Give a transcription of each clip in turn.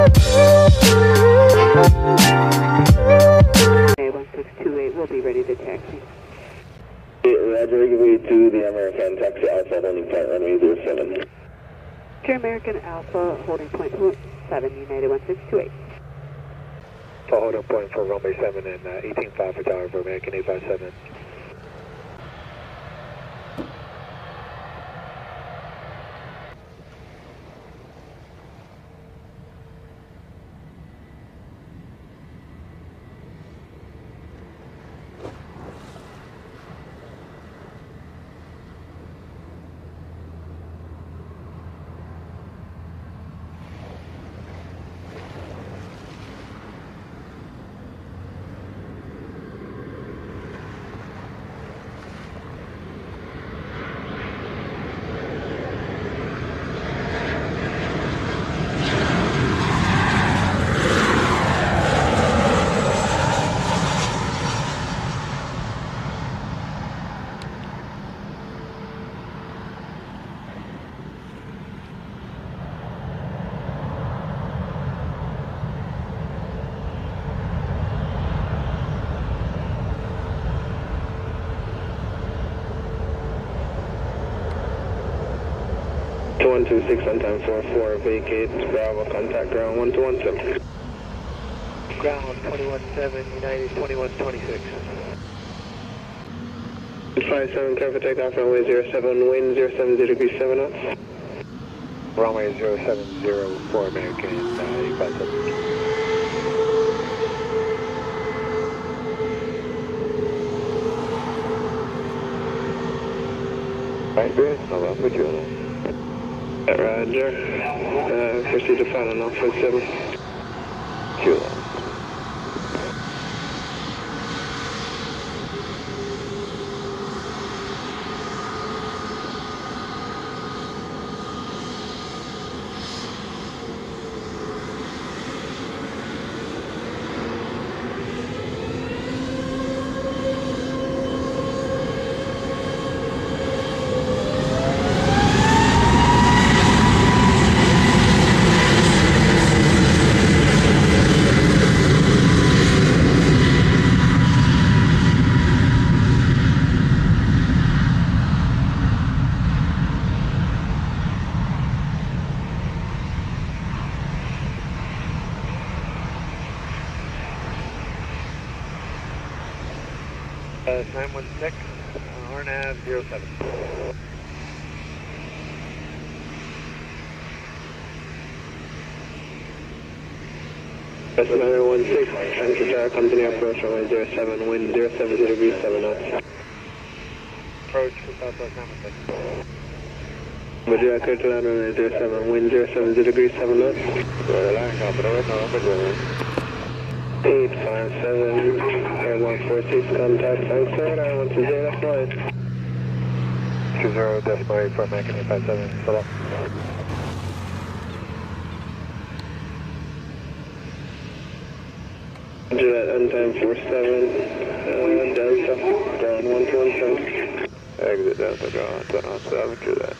1628, we'll be ready to taxi. Roger, give me to the American Taxi Alpha holding point runway 07. To American Alpha holding point 7, United 1628. So holding point for runway 7 and 18.5 for tower for American 857. To 126 on time 44, vacate, Bravo, contact ground 1217. Ground 217, United 2126. 57, clear for takeoff, runway 07, wind 070 degrees 7 knots. Runway 070 for American 857. Right, Grace, I'll put you on. Roger. Proceed to final Alpha 7. Q. Uh, 916, RNAV 07. That's 916, Central Tower, company approach runway 07, wind 070 degrees 7 knots. Approach to Southwest 916. Roger, clear to land runway 07, wind 070 degrees 7 knots. Line company, no, 857, Air 146, contact outside, I want to 0, that's fine. 20 decimal 8 for American 857, fill up. Jet on time 47, Delta, ground 1217. Exit Delta, ground 1217, do that.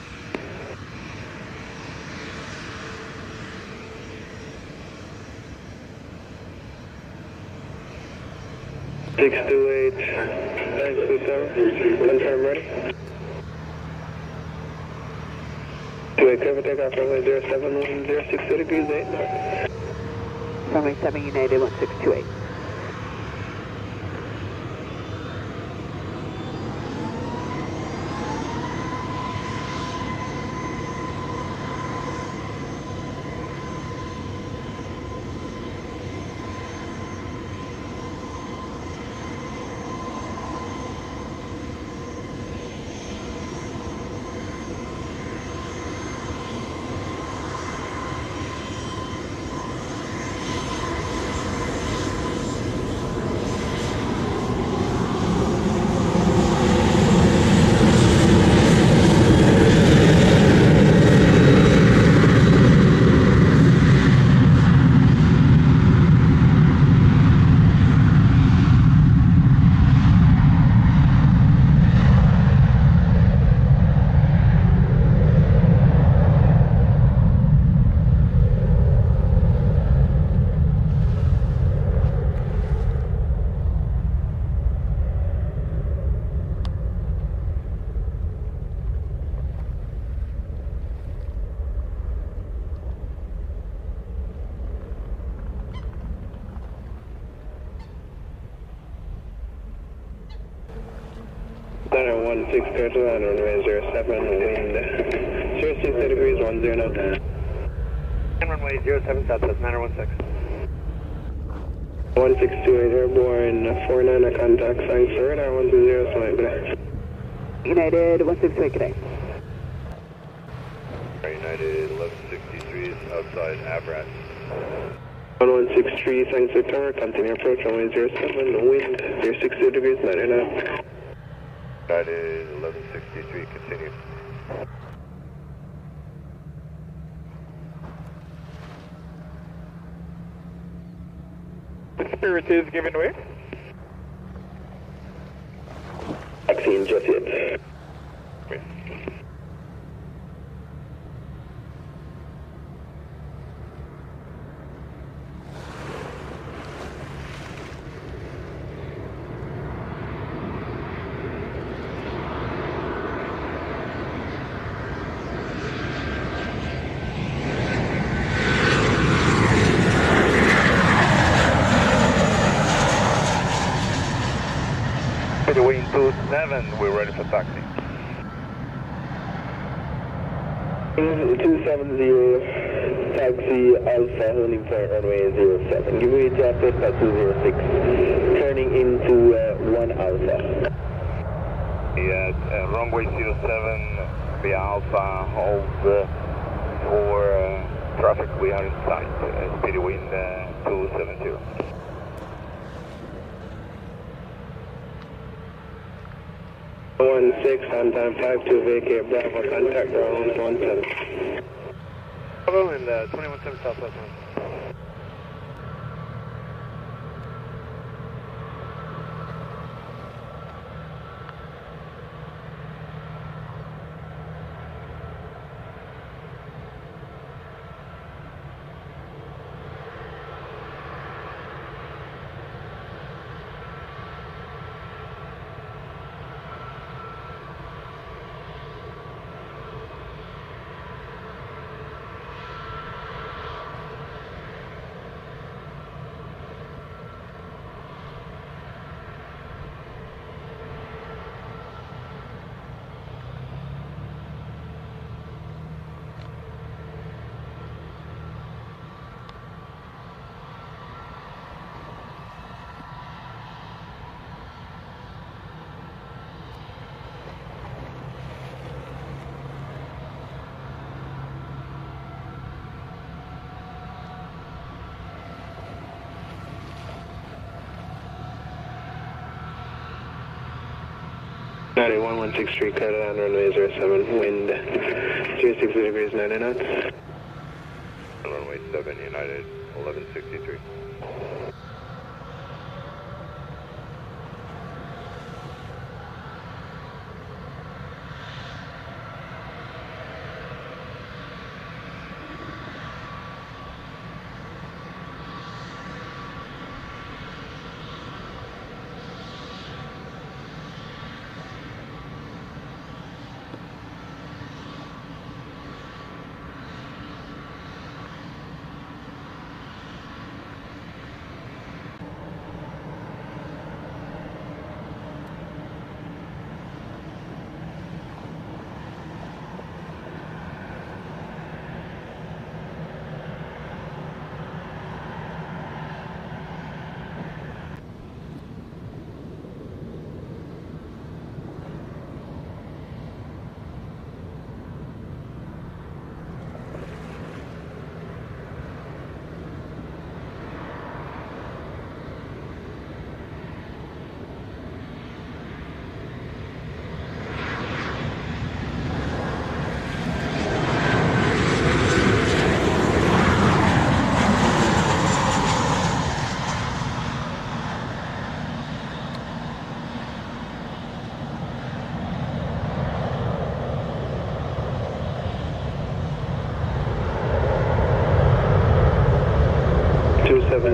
Six two eight, 927, confirm ready. 28 clear for takeoff, runway 07, wind 060 degrees 8 knots. Runway 7, United 1628. Center 16 clear to land, runway 07, wind 060 degrees, 10 knots. And runway 07 Southwest, 916. 1628 airborne, 49 contact, sign for radar 120, select back. United 168 today. United 1163 is outside Avrat. 1163, thanks for tower, continue approach, runway 07, wind 060 degrees, 90 knots. United 1163, continue. Spirit is giving way. Vaccine just yet. Wind 27, we're ready for taxi. 270, taxi Alpha, holding point runway 07. Give me a traffic at 206, turning into 1 Alpha. Yeah, runway 07, via Alpha, hold for traffic we are in sight, speedy wind 270. 16 on time 52, vacate Bravo, contact ground 17. Bravo and 217 Southwest. United 1163, clear to land, runway 07, wind 360 degrees, 90 knots. Runway 7, United 1163.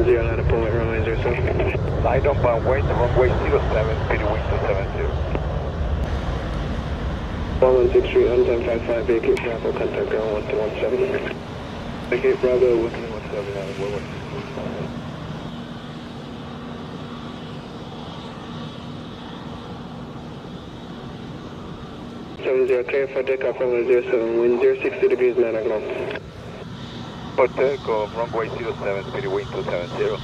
Line of point runway 07. Line up on wait, runway 07, speedy wind 272. 1163, on time 55, vacate Bravo, contact ground 1217. Vacate Bravo, 117. 270, clear for takeoff runway 07, wind 060 degrees 9 o'clock. For takeoff, runway 07, speedy wind 270.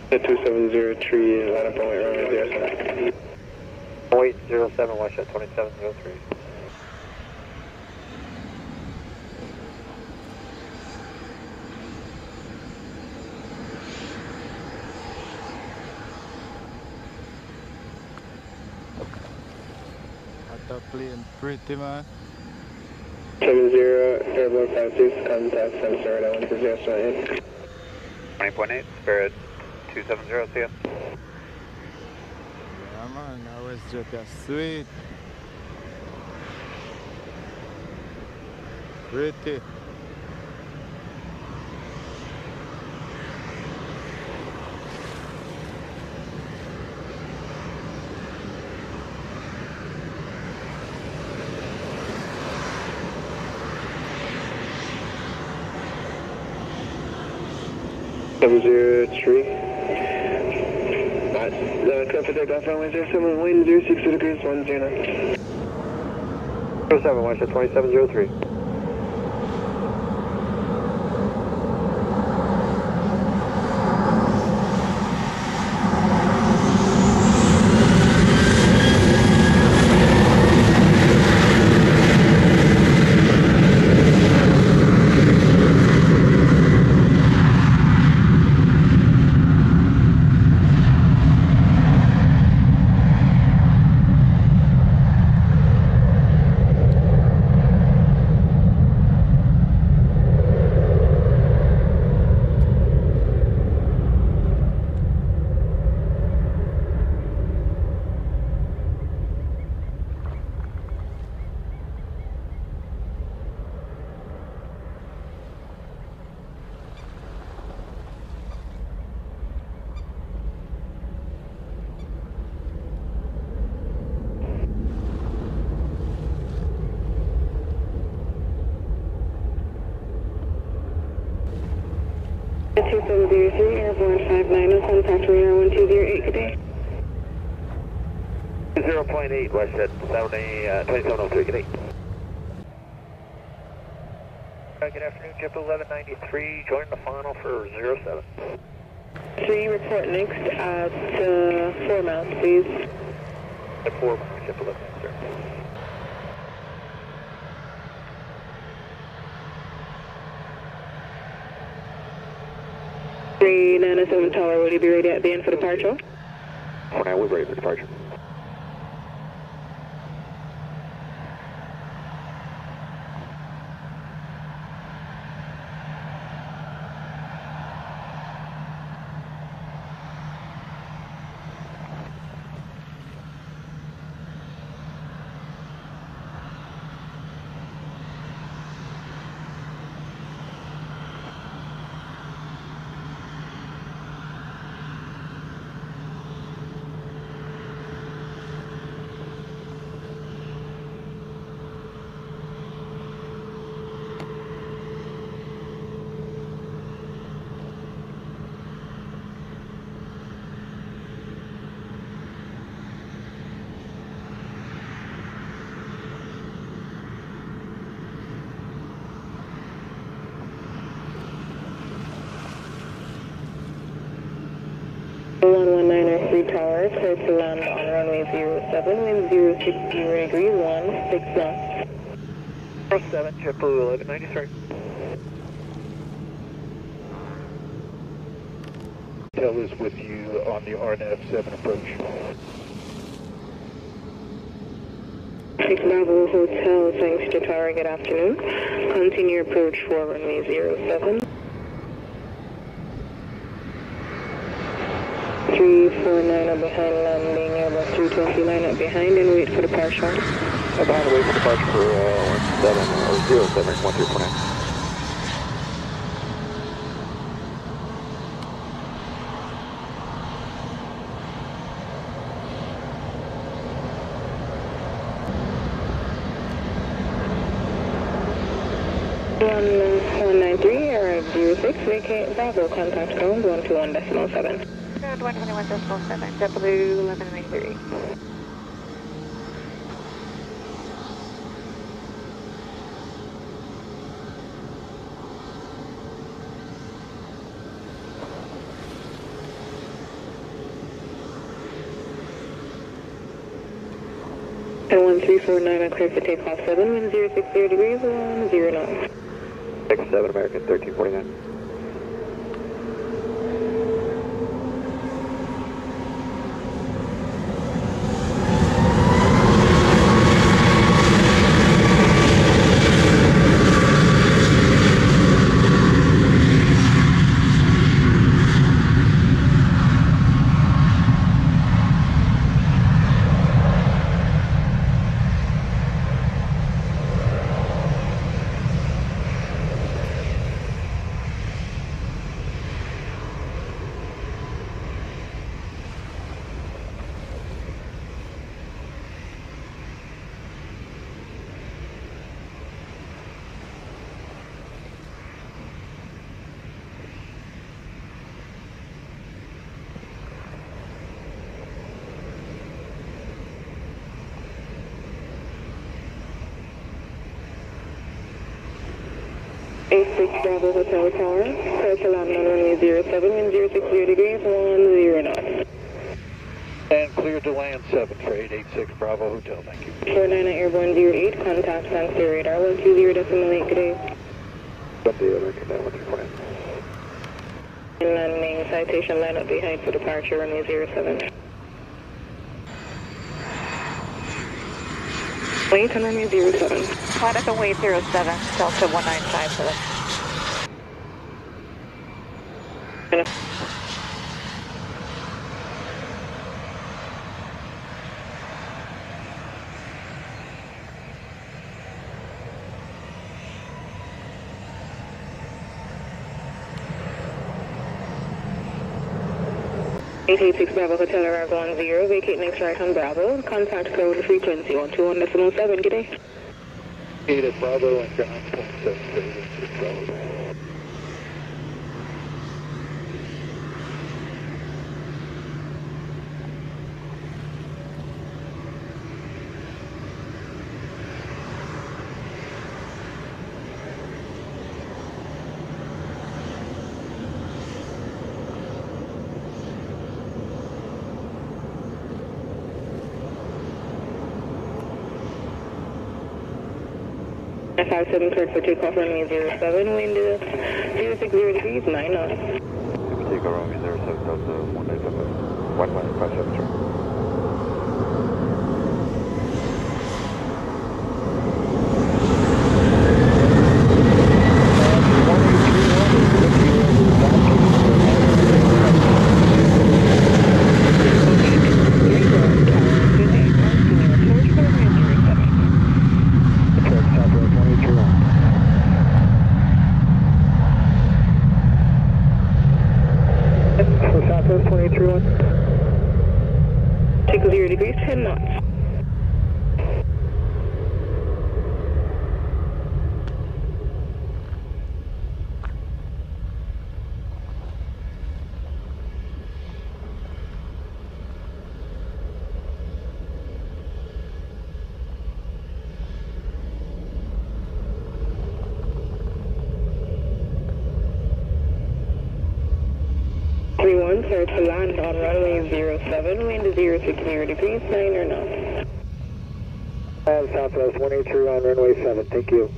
The 2703, line up runway runway 07. 0807, watch at 2703. That plane pretty, man. 70, airborne 56, contact sensor, that one to 078. 20.8, Spirit 270, see ya. Yeah, man, that was just a sweet. Pretty. Seven zero three. Clear for takeoff runway 07, wind 060 degrees 10. 07, watch at 2703. Airborne 59, contact radar 1208, good day. 0.8, watch at 2703, good day. Good afternoon, Jet 1193, join the final for 07. 3, report next at 4 miles, please. At 4 miles, Jet 1193. Three 907 Tower, will you be ready at the end for departure? For now, we're ready for departure. Tower, clear to land on runway 07, wind 060 degrees, 16 knots. 07, JetBlue 1193. Hotel is with you on the RNF7 approach. 6 Bravo Hotel, thanks to Tower, good afternoon. Continue approach for runway 07. 349 up behind landing, Airbus 320 line up behind and wait for departure. Behind, wait for departure for 07 1349. One 193, arrive 06, vacate Bravo, contact ground 121.7. Ground 121.7, JetBlue 1193. And 1349, I clear for takeoff 7, wind 060 degrees, 10 knots. 67 American 1349. Six Bravo Hotel Tower, clear to land on runway 07, wind 060 degrees, 10 knots. And cleared to land 7 for 886 Bravo Hotel, thank you. 49 at airborne 08, contact Sanctuary radar 120.8, good day. Sunday American 1349. Landing, citation line up behind for departure, runway 07. Wait on runway 07. Contact on wait 07, Delta 195 for this. Eight 86 Bravo Hotel arrive 10, vacate next right on Bravo, contact code frequency 121.7, good day. 8 at Bravo and ground 0.7 Bravo. F57 cleared for takeoff runway 07, wind 060 degrees, 9 knots. Take a runway 07, Delta 195, 11573. Southwest 231. 60 degrees, 10 knots. cleared to land on runway 07, wind 060 degrees, 9 or knots. Southwest 183 on runway 7, thank you.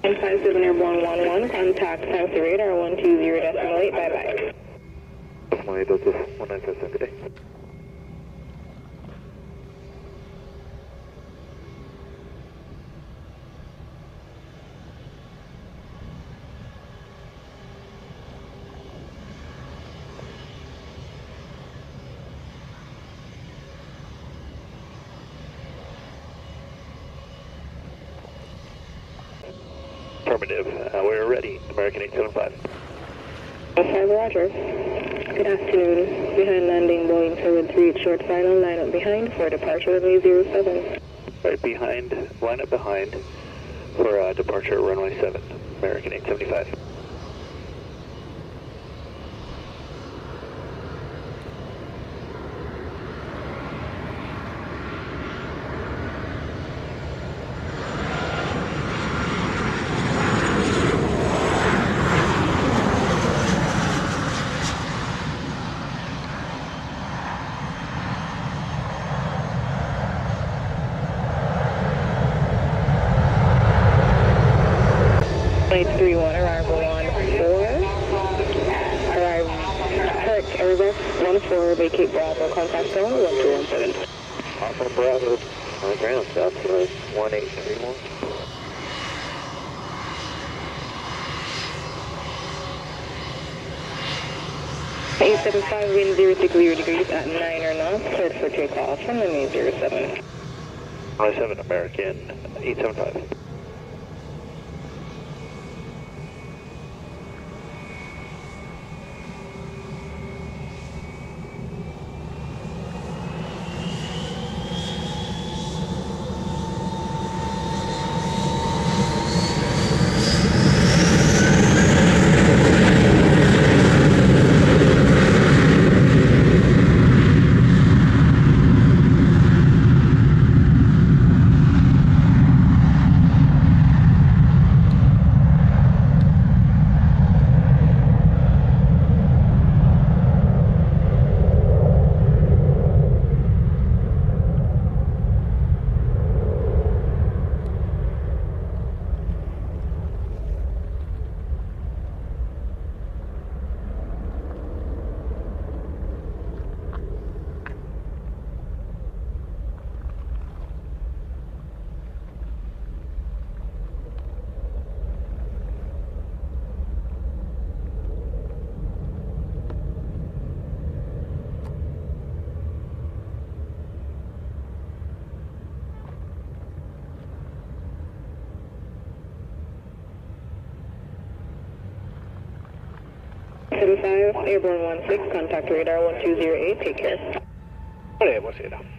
And 57 Airborne 11, contact South Radar 120.8, bye-bye. 1957, good day. Affirmative. We're ready. American 875. 5 Roger. Good afternoon. Behind landing, Boeing 738, short final, line up behind for departure runway 07. Right behind, line up behind for departure runway 7, American 875. Flight 31, arrival on 4. Arrive, correct, Airbus 14, vacate Bravo, contact zone 1217. Alpha Bravo, on ground, Southwest 1831. Eight 875, wind 060 degrees at 9 or knots, cleared for takeoff from runway 07. Runway 7, American 875. Airborne 16, contact radar 1208, take care. Olha, você dá.